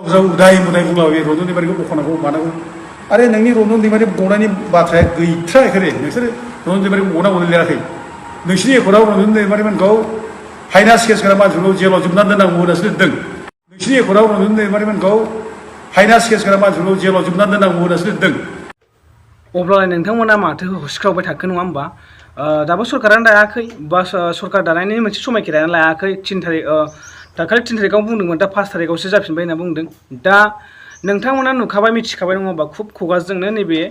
उदाय मुदाय बुंलाबायो रन्जन दैमारिखौ बख'नांगौ मानांगौ आरो नोंनि रन्जन दैमारि गनायनि बाथ्राया गैथ्रायाखै नोंसोर रन्जन दैमारिखौ गनांगौनो लिराखै नोंसिनि एखराव रन्जन दैमारिमोनखौ फाइनान्स केस गोनां मानसिफोरखौ जेलाव जोबनानै दोननांगौ होननासो लिरदों नोंसिनि एखराव रन्जन दैमारिमोनखौ फाइनान्स केस गोनां मानसिफोरखौ जेलाव जोबनानै दोननांगौ होननासो लिरदों अब्लालाय नोंथांमोना माथो होसिख्रावबाय थाखो नङा होमबा दाबो सरकारानो दायाखै बा सरकार दानायनि मोनसे समायखिरायानो लायाखै 3 थारिख दाखालि 3 थारिखआव बुंदोंमोन दा 5 थारिखआवसो जाफिनबाय होनना बुंदों दा नोंथांमोना नुखाबाय मिथिखाबाय नङा होमबा खुब खुगाजोंनो नैबे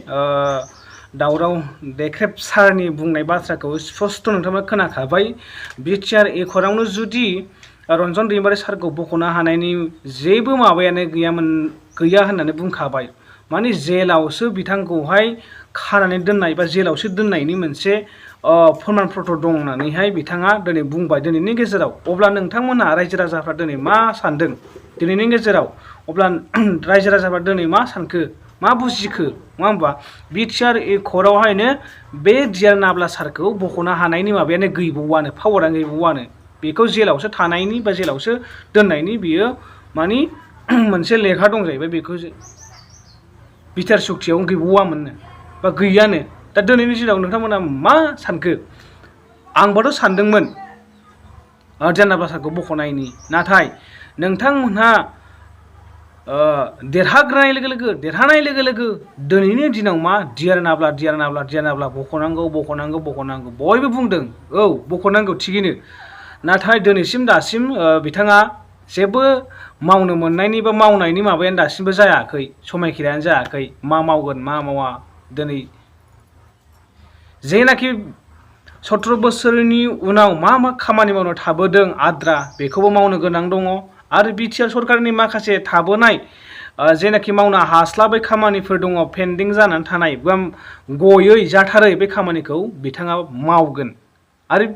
दावराव देख्रेब सारनि बुंनाय बाथ्राखौ स्पष्ट नोंथांमोना खोनाखाबाय BTR एकरावनो जुदि रन्जन दैमारि सारखौ बख'नो हानायनि जेबो माबायानो गैया होननानै बुंखाबाय माने जेलावसो बिथांखौहाय खानानै दोननाय बा जेलावसो दोननायनि मोनसे फोरमान पत्र दं होननानैहाय बिथाङा दिनै बुंबाय दिनैनि गेजेराव अब्ला नोंथांमोना रायजो राजाफ्रा दिनै मा सानदों दिनैनि गेजेराव अब्ला रायजो राजाफ्रा दिनै मा सानखो मा बुजिखो नङा होमबा BTR एकरावहायनो बे डिआर नाब्ला सारखौ बख'नो हानायनि माबायानो गैबावानो पावारानो गैबावानो बेखौ जेलावसो थानायनि बा जेलावसो दोननायनि बियो मानि मोनसे लेखा दं जाहैबाय बेखौ BTR सुक्तियाव गैबावामोननो बा गैयानो दा दिनैनि दिनाव नोंथांमोना मा सानखो आंबोथ' सानदोंमोन डिआर नाब्ला सारखौ बख'नायनि नाथाय नोंथांमोनहा देरहानाय लोगो लोगो दिनैनि दिनाव मा डिआर नाब्ला बख'नांगौ बयबो बुंदों औ बख'नांगौ थिगैनो नाथाय दासिम बिथाङा जेबो मावनो मोननायनि बा मावनायनि माबायानो दासिमबो जायाखै समायखिरायानो जायाखै मा मावगोन मा मावा दिनै जेनाखि 17 बोसोरनि उनाव मा खामानि मावनो थाबोदों आद्रा बेखौबो मावनो गोनां दङ आरो BTR सरकारनि माखासे थाबोनाय जेनाखि मावनो हास्लाबै खामानिफोर दङ पेन्डिं जानानै थानाय बा गयै जाथारै बे खामानिखौ बिथाङा मावगोन आरो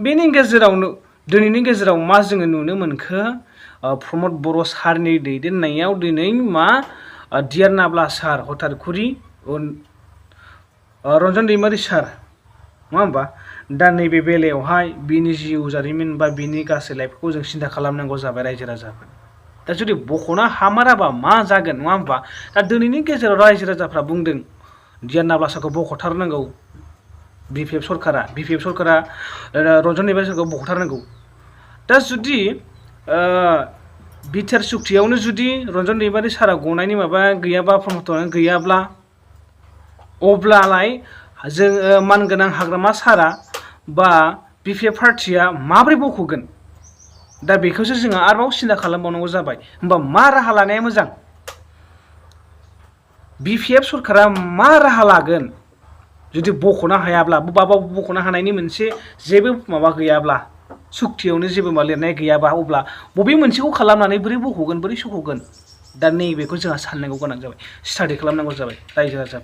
बेनि गेजेरावनो दिनैनि गेजेराव मा जोङो नुनो मोनखो प्रमद बर' सारनि दैदेननायाव दिनै मा डिआर नाब्ला सार हथारखुरि रन्जन दैमारि सार नङा होमबा दा नैबे बेलायावहाय बिनि जिउ जारिमिन बा बिनि गासै लाइफखौ जों सिन्था खालामनांगौ जाबाय रायजो राजाफोर दा जुदि बख'नो हामाराबा मा जागोन नङा होमबा दा दिनैनि गेजेराव रायजो राजाफ्रा बुंदों डिआर नाब्ला सारखौ बख'थारनांगौ BPF सरकारा रन्जन दैमारि सारखौ बख'थारनांगौ दा जुदि BTR सुक्तियावनो जुदि रन्जन दैमारि सारा गनायनि माबा गैयाबा प्रमटआनो गैयाब्ला अब्लालाय जों मानगोनां हाग्रामा सारा बा BPF पार्टिया माबोरै बख'गोन दा बेखौसो जोङो आरोबाव सिन्था खालामबावनांगौ जाबाय होमबा मा राहा लानाया मोजां BPF सरकारा मा राहा लागोन जुदि बख'नो हायाब्ला बख'नो हानायनि मोनसे जेबो माबा गैयाब्ला सुक्तियावनो जेबो लिरनाय गैयाबा अब्ला बबे मोनसेखौ खालामनानै बोरै बख'गोन बोरै सख'गोन दा नैबेखौ जोंहा साननांगौ गोनां जाबाय स्टाडि खालामनांगौ जाबाय रायजो राजा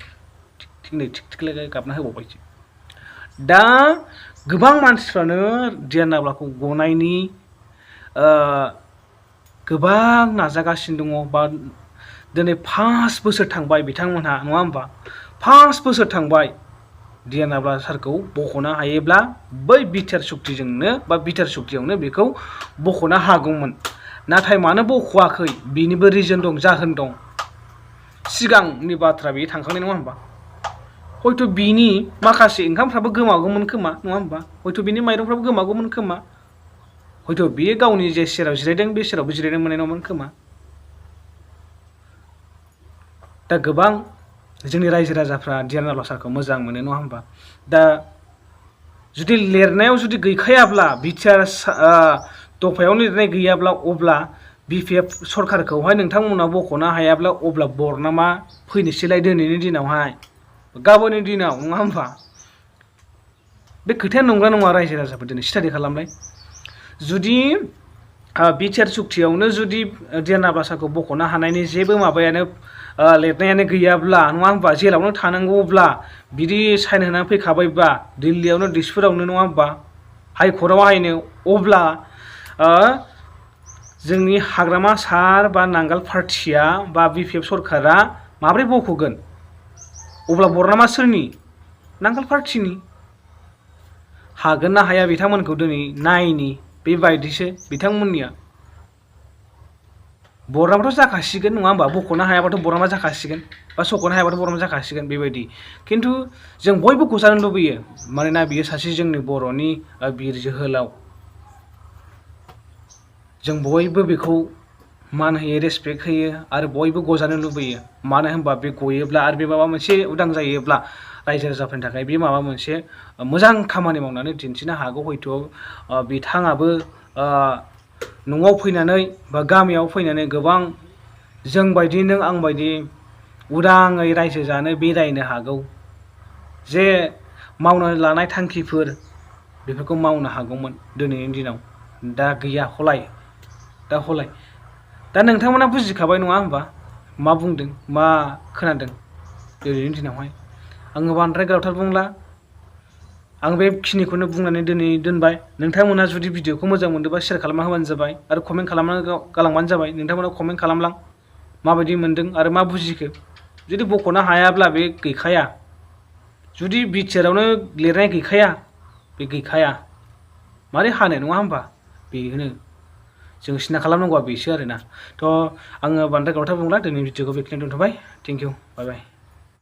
थिग गाबना होबावबायसो दा गोबां मानसिफ्रानो डिआर नाब्लाखौ गनायनि गोबां नाजागासिनो दङ बा दिनै 5 बोसोर थांबाय बिथांमोनहा नङा होमबा 5 बोसोर थांबाय डिआर नाब्ला सारखौ बख'नो हायोब्ला बै BTR सुक्तियावनो बेखौ बख'नो हागौमोन नाथाय मानो बख'वाखै बिनिबो रिजन दं जाहोन दं सिगांनि बाथ्रा बेयो थांखांनाय नङा होमबा हयथ' बिनि माखासे ओंखामफ्राबो गोमागौमोन खोमा नङा होमबा हयथ' बिनि माइरंफ्राबो गोमागौमोन खोमा हयथ' बियो गावनि जे सेराव जिरायदों बे सेरावबो जिरायनो मोननाय नङामोन खोमा दा गोबां जोंनि रायजो राजाफ्रा डिआर नाब्ला सारखौ मोजां मोनो नङा होमबा दा जुदि लिरनायाव जुदि गैखायाब्ला BTR दफायाव लिरनाय गैयाब्ला अब्ला BPF सरकारखौहाय नोंथांमोना बख'नो हायाब्ला अब्ला बरनामा फैनोसैलाय दिनैनि दिनावहाय गाबोननि दिनाव नङा होमबा बे खोथाया नंगौना नङा रायजो राजाफोर दिनै स्टाडि खालामलाय जुदि BTR सुक्तियावनो जुदि डिआर नाब्ला सारखौ बख'नो हानायनि जेबो माबायानो लिरनायानो गैयाब्ला नङा होमबा जेलावनो थानांगौब्ला बिदि साइन होनानै फैखाबायबा दिल्लीयावनो दिसपुरावनो नङा होमबा हाइकर्टआवहायनो अब्ला जोंनि हाग्रामा सार बा नांगाल पार्टिया बा BPF सरकारा माबोरै बख'गोन अब्ला बरनामा सोरनि नांगाल पार्टिनि हागोन ना हाया बिथांमोनखौ दिनै नायनि बेबायदिसो बिथांमोननिया बरनामाथ' जाखासिगोन नङा होमबा बख'नो हायाबाथ' बरनामा जाखासिगोन बा सख'नो हायाबाथ' बरनामा जाखासिगोन बेबायदि खिन्थु जों बयबो गजानो लुबैयो मानोना बियो सासे जोंनि बर'नि बिर जोहोलाव जों बयबो बेखौ मान होयो रेसपेक्ट होयो आरो बयबो गजानो लुबैयो मानो होनबा बे गयोब्ला आरो बे माबा मोनसे उदां जायोब्ला रायजो राजाफोरनि थाखाय बे माबा मोनसे मोजां खामानि मावनानै दिन्थिनो हागौ हयथ' बिथाङाबो न'आव फैनानै बा गामियाव फैनानै गोबां जोंबायदि नों आंबायदि उदाङै रायजो जानो बेरायनो हागौ जे मावनो लानाय थांखिफोर बेफोरखौ मावनो हागौमोन दिनैनि दिनाव दा गैया दा नोंथांमोना बुजिखाबाय नङा होमबा मा बुंदों मा खोनादों दिनैनि दिनावहाय आङो बांद्राय गोलावथार बुंला आं बेखिनिखौनो बुंनानै दोनबाय नोंथांमोना जुदि भिडिअखौ मोजां मोनदोंबा शेयार खालामना होबानो जाबाय आरो कमेन्ट खालामना गालांबानो जाबाय नोंथांमोना कमेन्ट खालामलां माबायदि मोनदों आरो मा बुजिखो जुदि बख'नो हायाब्ला बे गैखाया जुदि बिटिआरावनो लिरनाय गैखाया बे गैखाया मारै हानो नङा होमबा बेनो जों सिन्था खालामनांगौआ बेसो आरोना थ' आङो बांद्राय गोलावथार बुंला दिनै भिडिअखौ बेखिनियाव दोनथ'बाय थेंक इउ बाय बाय